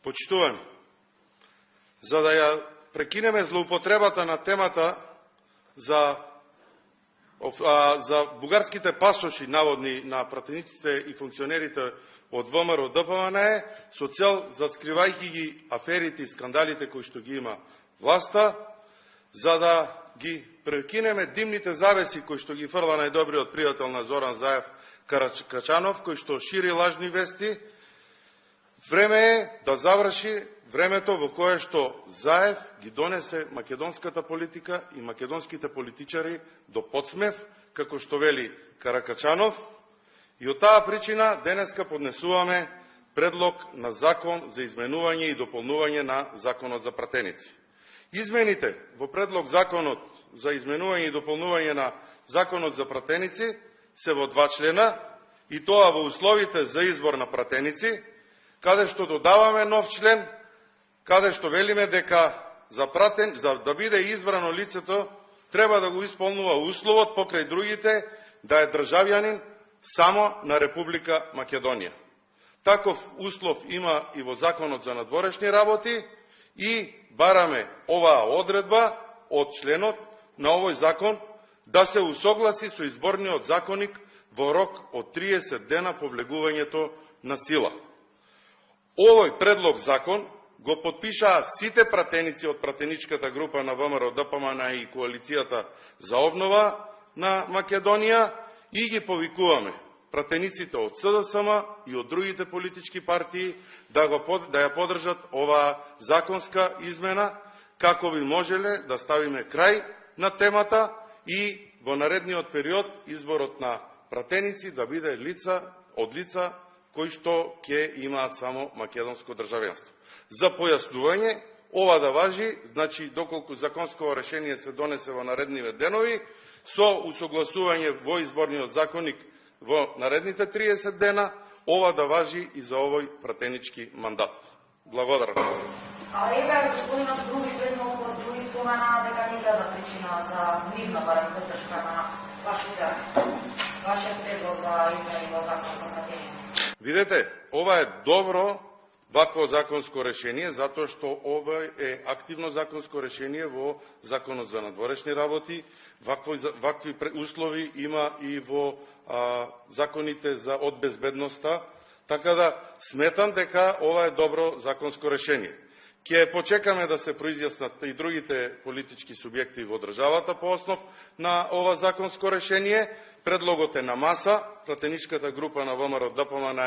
Почитувани, за да ја прекинеме злоупотребата на темата за бугарските пасоши наводни на пратениците и функционерите од ВМРО ДПМНЕ, со цел за скривајќи ги аферите и скандалите кои што ги има власта, за да ги прекинеме димните завеси кои што ги фрла најдобриот пријател на Зоран Заев, Каракачанов, кој што шири лажни вести. Време е да заврши времето во кое што Заев ги донесе македонската политика и македонските политичари до подсмев, како што вели Каракачанов. И од таа причина денеска поднесуваме предлог на закон за изменување и дополнување на законот за пратеници. Измените во предлог законот за изменување и дополнување на законот за пратеници се во 2 члена, и тоа во условите за избор на пратеници, каде што додаваме нов член, каде што велиме дека за да биде избрано лицето, треба да го исполнува условот покрај другите, да е државјанин само на Република Македонија. Таков услов има и во Законот за надворешни работи и бараме оваа одредба од членот на овој закон да се усогласи со изборниот законник во рок од 30 дена по влегувањето на сила. Овој предлог закон го подпишаа сите пратеници од пратеничката група на ВМРО ДПМН и Коалицијата за обнова на Македонија и ги повикуваме пратениците од СДСМ и од другите политички партии да ја поддржат оваа законска измена, како би можеле да ставиме крај на темата и во наредниот период изборот на пратеници да биде од лица кои што ќе имаат само македонско државенство. За појаснување, ова да важи, значи доколку законско решение се донесе во наредниве денови, со усогласување во изборниот законник во наредните 30 дена, ова да важи и за овој пратенички мандат. Благодарам. А еве господинот други споменаа дека не гледа причина за нивна барем поддршка на вашиот предлог за измени во закон за пратеници. Видете, ова е добро вакво законско решение, затоа што ова е активно законско решение во Законот за надворешни работи. Вакви услови има и во законите за од безбедноста, така да сметам дека ова е добро законско решение. Ќе почекаме да се произјаснат и другите политички субјекти во државата по основ на ова законско решение. Предлогот е на маса, пратеничката група на ВМРО ДПМН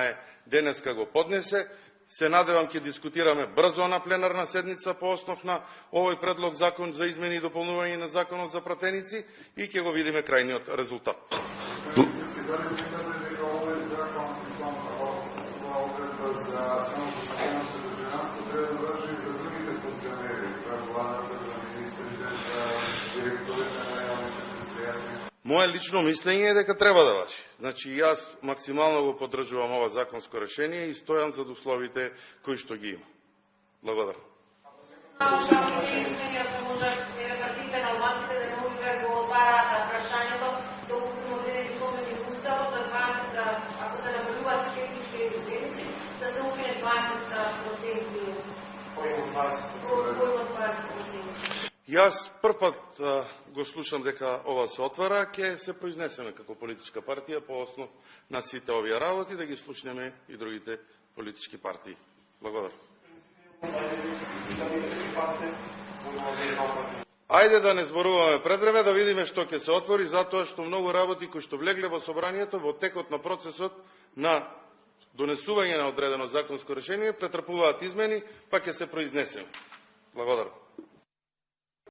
денеска го поднесе. Се надевам ќе дискутираме брзо на пленарна седница по основ на овој предлог закон за измени и дополнување на законот за пратеници и ќе го видиме крајниот резултат. Моje лично мислење е дека треба да важи. Значи, јас максимално го поддржувам ова законско решение и стојам за условите кои што ги има. Благодарам. Јас првпат го слушам дека ова се отвара, ќе се произнесеме како политичка партија по основ на сите овие работи, да ги слушнеме и другите политички партии. Благодарам. Ајде да не зборуваме пред време, да видиме што ќе се отвори, затоа што многу работи кои што влегле во собранието во текот на процесот на донесување на одредено законско решение претрпуваат измени, па ќе се произнесеме. Благодарам.